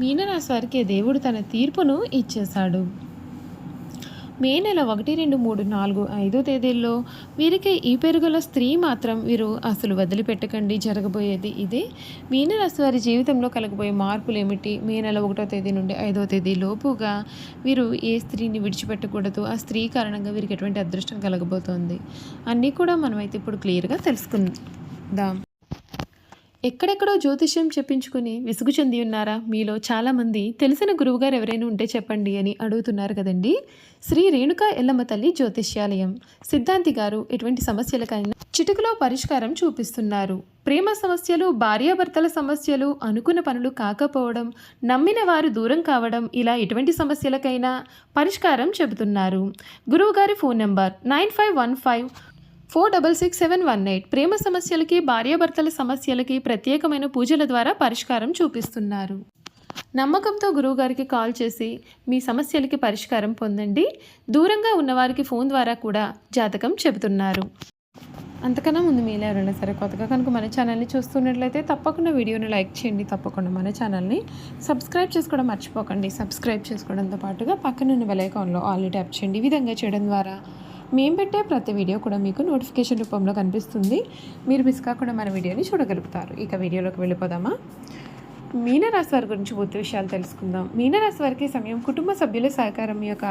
మీనరాశి వారికి దేవుడు తన తీర్పును ఇచ్చేశాడు. మే నెల 1, 2, 3, 4, 5 తేదీల్లో వీరికి ఈ పెరుగుల స్త్రీ మాత్రం వీరు అసలు వదిలిపెట్టకండి. జరగబోయేది ఇదే. మీనరాశి వారి జీవితంలో కలగబోయే మార్పులు ఏమిటి? మే నెల 1వ తేదీ నుండి 5వ తేదీ లోపుగా వీరు ఏ స్త్రీని విడిచిపెట్టకూడదు, ఆ స్త్రీ కారణంగా వీరికి ఎటువంటి అదృష్టం కలగబోతోంది అన్నీ కూడా మనమైతే ఇప్పుడు క్లియర్గా తెలుసుకుందాం. ఎక్కడెక్కడో జ్యోతిష్యం చెప్పించుకుని విసుగు చెంది ఉన్నారా? మీలో చాలామంది తెలిసిన గురువుగారు ఎవరైనా ఉంటే చెప్పండి అని అడుగుతున్నారు కదండి. శ్రీ రేణుకా ఎల్లమ్మ తల్లి జ్యోతిష్యాలయం సిద్ధాంతి గారు ఎటువంటి సమస్యలకైనా చిటికలో పరిష్కారం చూపిస్తున్నారు. ప్రేమ సమస్యలు, భార్యాభర్తల సమస్యలు, అనుకున్న పనులు కాకపోవడం, నమ్మిన వారు దూరం కావడం, ఇలా ఎటువంటి సమస్యలకైనా పరిష్కారం చెబుతున్నారు. గురువుగారి ఫోన్ నెంబర్ 9515466718. ప్రేమ సమస్యలకి, భార్యాభర్తల సమస్యలకి ప్రత్యేకమైన పూజల ద్వారా పరిష్కారం చూపిస్తున్నారు. నమ్మకంతో గురువుగారికి కాల్ చేసి మీ సమస్యలకి పరిష్కారం పొందండి. దూరంగా ఉన్నవారికి ఫోన్ ద్వారా కూడా జాతకం చెబుతున్నారు. అంతకన్నా ముందు మీలో ఎవరైనా సరే కొత్తగా కనుక మన ఛానల్ని చూస్తున్నట్లయితే తప్పకుండా వీడియోని లైక్ చేయండి. తప్పకుండా మన ఛానల్ని సబ్స్క్రైబ్ చేసుకోవడం మర్చిపోకండి. సబ్స్క్రైబ్ చేసుకోవడంతో పాటుగా పక్కనున్న బెల్ ఐకాన్లో ఆల్ని ట్యాప్ చేయండి. ఈ విధంగా చేయడం ద్వారా మేము పెట్టే ప్రతి వీడియో కూడా మీకు నోటిఫికేషన్ రూపంలో కనిపిస్తుంది. మీరు మిస్ కాకుండా మన వీడియోని చూడగలుగుతారు. ఇక వీడియోలోకి వెళ్ళిపోదామా? మీనరాశి వారి గురించి పూర్తి విషయాలు తెలుసుకుందాం. మీనరాశి వారికి సమయం కుటుంబ సభ్యుల సహకారం యొక్క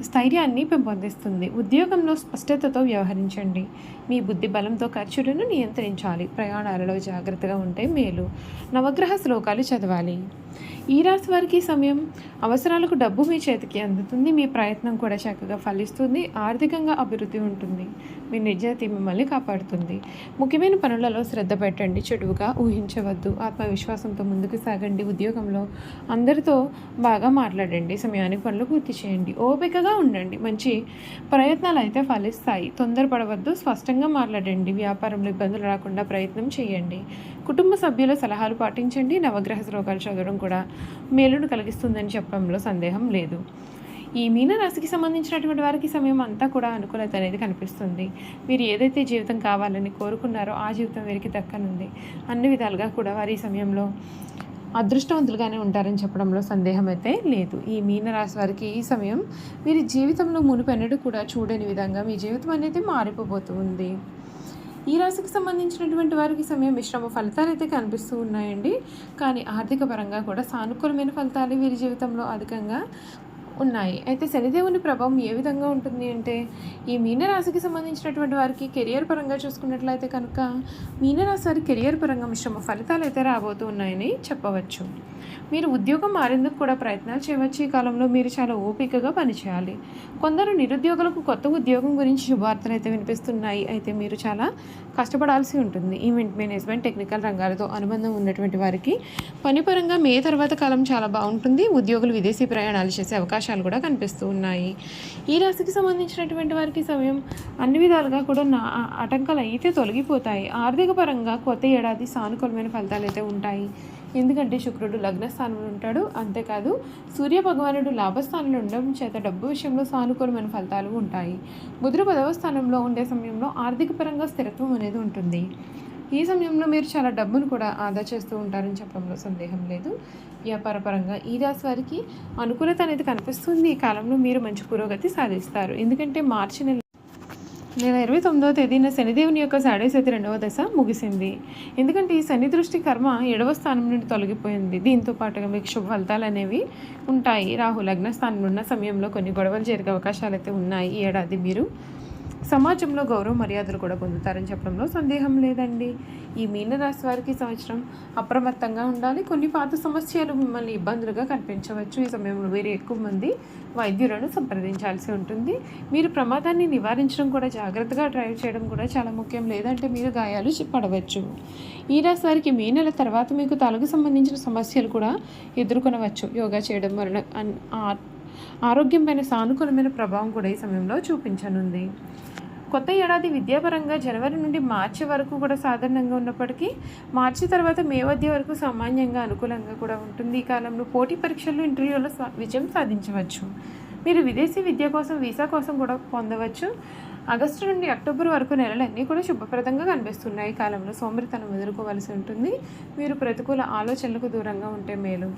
స్థైర్యాన్ని పెంపొందిస్తుంది. ఉద్యోగంలో స్పష్టతతో వ్యవహరించండి. మీ బుద్ధి బలంతో ఖర్చులను నియంత్రించాలి. ప్రయాణాలలో జాగ్రత్తగా ఉంటే మేలు. నవగ్రహ శ్లోకాలు చదవాలి. ఈ రాశి వారికి సమయం అవసరాలకు డబ్బు మీ చేతికి అందుతుంది. మీ ప్రయత్నం కూడా చక్కగా ఫలిస్తుంది. ఆర్థికంగా అభివృద్ధి ఉంటుంది. మీ నిజాయితీ మిమ్మల్ని కాపాడుతుంది. ముఖ్యమైన పనులలో శ్రద్ధ పెట్టండి. చెడువుగా ఊహించవద్దు. ఆత్మవిశ్వాసంతో ముందుకు సాగండి. ఉద్యోగంలో అందరితో బాగా మాట్లాడండి. సమయానికి పనులు పూర్తి చేయండి. ఓపికగా ఉండండి. మంచి ప్రయత్నాలు అయితే ఫలిస్తాయి. తొందరపడవద్దు. స్పష్టంగా మాట్లాడండి. వ్యాపారంలో ఇబ్బందులు రాకుండా ప్రయత్నం చేయండి. కుటుంబ సభ్యుల సలహాలు పాటించండి. నవగ్రహ శ్లోకాలు చదవడం కూడా మేలును కలిగిస్తుందని చెప్పడంలో సందేహం లేదు. ఈ మీనరాశికి సంబంధించినటువంటి వారికి సమయం అంతా కూడా అనుకూలత అనేది కనిపిస్తుంది. మీరు ఏదైతే జీవితం కావాలని కోరుకున్నారో ఆ జీవితం వీరికి దక్కనుంది. అన్ని విధాలుగా కూడా వారి సమయంలో అదృష్టవంతులుగానే ఉంటారని చెప్పడంలో సందేహం అయితే లేదు. ఈ మీనరాశి వారికి ఈ సమయం వీరి జీవితంలో మునుపెన్నడూ కూడా చూడని విధంగా మీ జీవితం అనేది మారిపోబోతుంది. ఈ రాశికి సంబంధించినటువంటి వారికి సమయం మిశ్రమ ఫలితాలు అయితే కనిపిస్తూ ఉన్నాయండి. కానీ ఆర్థిక పరంగా కూడా సానుకూలమైన ఫలితాలు వీరి జీవితంలో అధికంగా ఉన్నాయి. అయితే శనిదేవుని ప్రభావం ఏ విధంగా ఉంటుంది అంటే, ఈ మీనరాశికి సంబంధించినటువంటి వారికి కెరియర్ పరంగా చూసుకున్నట్లయితే కనుక మీనరాశి వారి కెరియర్ పరంగా మిశ్రమ ఫలితాలు అయితే రాబోతూ ఉన్నాయని చెప్పవచ్చు. మీరు ఉద్యోగం మారేందుకు కూడా ప్రయత్నాలు చేయవచ్చు. ఈ కాలంలో మీరు చాలా ఓపికగా పనిచేయాలి. కొందరు నిరుద్యోగులకు కొత్త ఉద్యోగం గురించి శుభవార్తలు అయితే వినిపిస్తున్నాయి. అయితే మీరు చాలా కష్టపడాల్సి ఉంటుంది. ఈవెంట్ మేనేజ్మెంట్, టెక్నికల్ రంగాలతో అనుబంధం ఉన్నటువంటి వారికి పనిపరంగా మే తర్వాత కాలం చాలా బాగుంటుంది. ఉద్యోగులు విదేశీ ప్రయాణాలు చేసే అవకాశాలు కూడా కనిపిస్తూ ఉన్నాయి. ఈ రాశికి సంబంధించినటువంటి వారికి సమయం అన్ని విధాలుగా కూడా ఆటంకాలు అయితే తొలగిపోతాయి. ఆర్థిక పరంగా కొత్త ఏడాది సానుకూలమైన ఫలితాలు అయితే ఉంటాయి. ఎందుకంటే శుక్రుడు లగ్న స్థానంలో ఉంటాడు. అంతేకాదు సూర్య భగవానుడు లాభస్థానంలో ఉండడం చేత డబ్బు విషయంలో సానుకూలమైన ఫలితాలు ఉంటాయి. బుధుడు 10వ స్థానంలో ఉండే సమయంలో ఆర్థిక పరంగా స్థిరత్వం అనేది ఉంటుంది. ఈ సమయంలో మీరు చాలా డబ్బును కూడా ఆదా చేస్తూ ఉంటారని చెప్పడంలో సందేహం లేదు. వ్యాపార పరంగా ఈ రాశి వారికి అనుకూలత అనేది కనిపిస్తుంది. ఈ కాలంలో మీరు మంచి పురోగతి సాధిస్తారు. ఎందుకంటే మార్చి నెల 29వ తేదీన శనిదేవుని యొక్క సాడేసతి 2వ దశ ముగిసింది. ఎందుకంటే ఈ శని దృష్టి కర్మ 7వ స్థానం నుండి తొలగిపోయింది. దీంతో పాటుగా మీకు శుభ ఫలితాలు అనేవి ఉంటాయి. రాహు లగ్న స్థానంలో ఉన్న సమయంలో కొన్ని గొడవలు జరిగే అవకాశాలు అయితే ఉన్నాయి. ఈ ఏడాది మీరు సమాజంలో గౌరవ మర్యాదలు కూడా పొందుతారని చెప్పడంలో సందేహం లేదండి. ఈ మీనరాశి వారికి సంవత్సరం అప్రమత్తంగా ఉండాలి. కొన్ని పాత సమస్యలు మిమ్మల్ని ఇబ్బందులుగా కనిపించవచ్చు. ఈ సమయంలో వేరే ఎక్కువ మంది వైద్యులను సంప్రదించాల్సి ఉంటుంది. మీరు ప్రమాదాన్ని నివారించడం కూడా, జాగ్రత్తగా డ్రైవ్ చేయడం కూడా చాలా ముఖ్యం. లేదంటే మీరు గాయాలు పడవచ్చు. ఈ రాశి వారికి మే నెల తర్వాత మీకు తలకు సంబంధించిన సమస్యలు కూడా ఎదుర్కొనవచ్చు. యోగా చేయడం వలన ఆరోగ్యం పైన సానుకూలమైన ప్రభావం కూడా ఈ సమయంలో చూపించనుంది. కొత్త ఏడాది విద్యాపరంగా జనవరి నుండి మార్చి వరకు కూడా సాధారణంగా ఉన్నప్పటికీ మార్చి తర్వాత మే మధ్య వరకు సామాన్యంగా అనుకూలంగా కూడా ఉంటుంది. ఈ కాలంలో పోటీ పరీక్షల్లో, ఇంటర్వ్యూలో విజయం సాధించవచ్చు. మీరు విదేశీ విద్య కోసం, వీసా కోసం కూడా పొందవచ్చు. ఆగస్టు నుండి అక్టోబర్ వరకు నెలలన్నీ కూడా శుభప్రదంగా కనిపిస్తున్నాయి. ఈ కాలంలో సోమరితనం ఎదుర్కోవలసి ఉంటుంది. మీరు ప్రతికూల ఆలోచనలకు దూరంగా ఉంటే మేలు.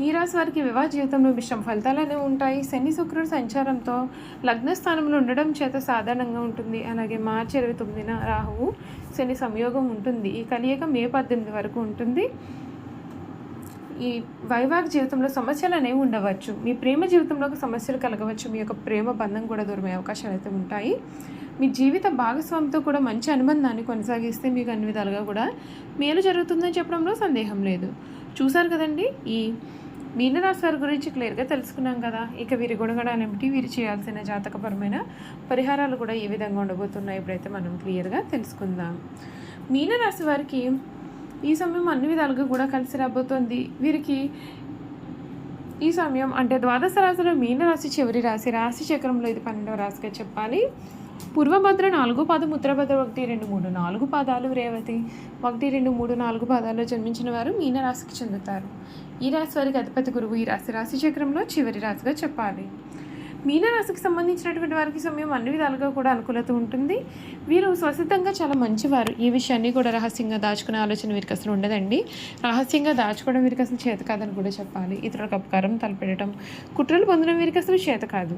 ఈ రాశి వారికి వివాహ జీవితంలో మిశ్రమ ఫలితాలు అనేవి ఉంటాయి. శని శుక్రుడు సంచారంతో లగ్న స్థానంలో ఉండడం చేత సాధారణంగా ఉంటుంది. అలాగే మార్చి 29న రాహువు శని సంయోగం ఉంటుంది. ఈ కలియక మే 18 వరకు ఉంటుంది. ఈ వైవాహిక జీవితంలో సమస్యలు అనేవి ఉండవచ్చు. మీ ప్రేమ జీవితంలోకి సమస్యలు కలగవచ్చు. మీ యొక్క ప్రేమ బంధం కూడా దూరమయ్యే అవకాశాలు అయితే ఉంటాయి. మీ జీవిత భాగస్వామితో కూడా మంచి అనుబంధాన్ని కొనసాగిస్తే మీకు అన్ని విధాలుగా కూడా మేలు జరుగుతుందని చెప్పడంలో సందేహం లేదు. చూసారు కదండి, ఈ మీనరాశి వారి గురించి క్లియర్గా తెలుసుకున్నాం కదా. ఇక వీరి గుణగణాలు ఏమిటి, వీరు చేయాల్సిన జాతకపరమైన పరిహారాలు కూడా ఏ విధంగా ఉండబోతున్నాయి ఇప్పుడైతే మనం క్లియర్గా తెలుసుకుందాం. మీనరాశి వారికి ఈ సమయం అన్ని విధాలుగా కూడా కలిసి రాబోతోంది. వీరికి ఈ సమయం అంటే ద్వాదశ రాశిలో మీనరాశి చివరి రాశి. రాశి చక్రంలో ఇది 12వ రాశిగా చెప్పాలి. పూర్వభద్ర 4 పాదం, ఉత్తరభద్ర 1, 2, 3, 4 పాదాలు, రేవతి 1, 2, 3, 4 పాదాల్లో జన్మించిన వారు మీనరాశికి చెందుతారు. ఈ రాశి వారికి అధిపతి గురువు. ఈ రాశి చక్రంలో చివరి రాశిగా చెప్పాలి. మీనరాశికి సంబంధించినటువంటి వారికి సమయం అన్ని విధాలుగా కూడా అనుకూలత ఉంటుంది. వీరు స్వసిద్ధంగా చాలా మంచివారు. ఈ విషయాన్ని కూడా రహస్యంగా దాచుకునే ఆలోచన వీరికి అసలు ఉండదండి. రహస్యంగా దాచుకోవడం వీరికి అసలు చేత కాదని కూడా చెప్పాలి. ఇతరులకు అపకారం తలపెట్టడం, కుట్రలు పొందడం వీరికి అసలు చేత కాదు.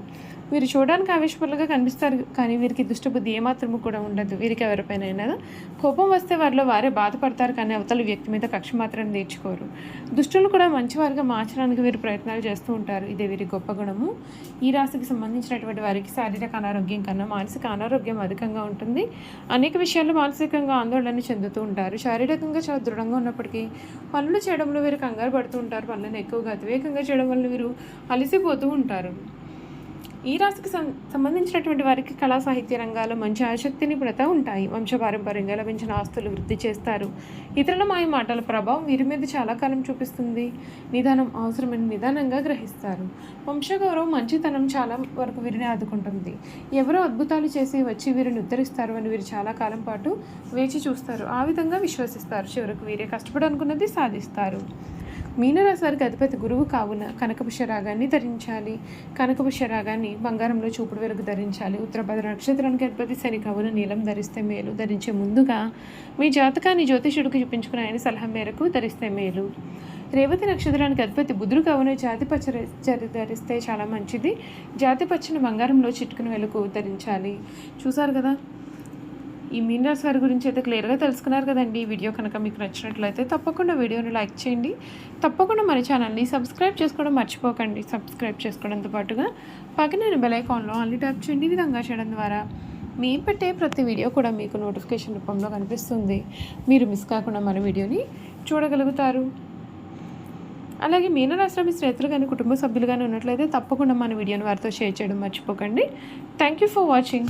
వీరు చూడడానికి ఆవేశపరులుగా కనిపిస్తారు, కానీ వీరికి దుష్టబుద్ధి ఏమాత్రము కూడా ఉండదు. వీరికి ఎవరిపైన కోపం వస్తే వారిలో వారే బాధపడతారు, కానీ అవతల వ్యక్తి మీద కక్ష మాత్రం తీర్చుకోరు. దుష్టులు కూడా మంచివారిగా మార్చడానికి వీరు ప్రయత్నాలు చేస్తూ ఉంటారు. ఇదే వీరి గొప్ప గుణము. ఈ రాశికి సంబంధించినటువంటి వారికి శారీరక అనారోగ్యం కన్నా మానసిక అనారోగ్యం అధికంగా ఉంటుంది. అనేక విషయాల్లో మానసికంగా ఆందోళన చెందుతూ ఉంటారు. శారీరకంగా చాలా దృఢంగా ఉన్నప్పటికీ పనులు చేయడంలో వీరు కంగారు పడుతూ ఉంటారు. పనులను ఎక్కువగా అతివేగంగా చేయడం వల్ల వీరు అలసిపోతూ ఉంటారు. ఈ రాశికి సంబంధించినటువంటి వారికి కళా సాహిత్య రంగాల్లో మంచి ఆసక్తి నిపుణత ఉంటాయి. వంశపారంపర్యంగా లభించిన ఆస్తులు వృద్ధి చేస్తారు. ఇతరుల మాయ మాటల ప్రభావం వీరి మీద చాలా కాలం చూపిస్తుంది. నిదానం అవసరమైన నిదానంగా గ్రహిస్తారు. వంశగౌరవం, మంచితనం చాలా వరకు వీరిని ఆదుకుంటుంది. ఎవరో అద్భుతాలు చేసి వచ్చి వీరిని ఉద్ధరిస్తారు అని వీరు చాలా కాలం పాటు వేచి చూస్తారు. ఆ విధంగా విశ్వసిస్తారు. చివరకు వీరే కష్టపడాలనుకున్నది సాధిస్తారు. మీనరాశి వారికి అధిపతి గురువు కావున కనకపుష్య రాగాన్ని ధరించాలి. కనకపుష్య రాగాన్ని బంగారంలో చూపుడు వెలుగు ధరించాలి. ఉత్తరభద్ర నక్షత్రానికి అధిపతి శని కావున నీలం ధరిస్తే మేలు. ధరించే ముందుగా మీ జాతకాన్ని జ్యోతిషుడికి చూపించుకుని ఆయన సలహా మేరకు ధరిస్తే మేలు. రేవతి నక్షత్రానికి అధిపతి బుధుడు కావున జాతి పచ్చ ధరిస్తే చాలా మంచిది. జాతి పచ్చని బంగారంలో చిట్టుకుని వెలుగు ధరించాలి. చూసారు కదా, ఈ మీనరాశి వారి గురించి అయితే క్లియర్గా తెలుసుకున్నారు కదండి. ఈ వీడియో కనుక మీకు నచ్చినట్లయితే తప్పకుండా వీడియోని లైక్ చేయండి. తప్పకుండా మన ఛానల్ని సబ్స్క్రైబ్ చేసుకోవడం మర్చిపోకండి. సబ్స్క్రైబ్ చేసుకోవడంతో పాటుగా పక్కన బెల్ ఐకాన్లో ఆన్లీ ట్యాప్ చేయండి. ఈ విధంగా చేయడం ద్వారా మేము పెట్టే ప్రతి వీడియో కూడా మీకు నోటిఫికేషన్ రూపంలో కనిపిస్తుంది. మీరు మిస్ కాకుండా మన వీడియోని చూడగలుగుతారు. అలాగే మీనరాశిలో మీ స్నేహితులు కానీ కుటుంబ సభ్యులు కానీ ఉన్నట్లయితే తప్పకుండా మన వీడియోని వారితో షేర్ చేయడం మర్చిపోకండి. Thank you for watching.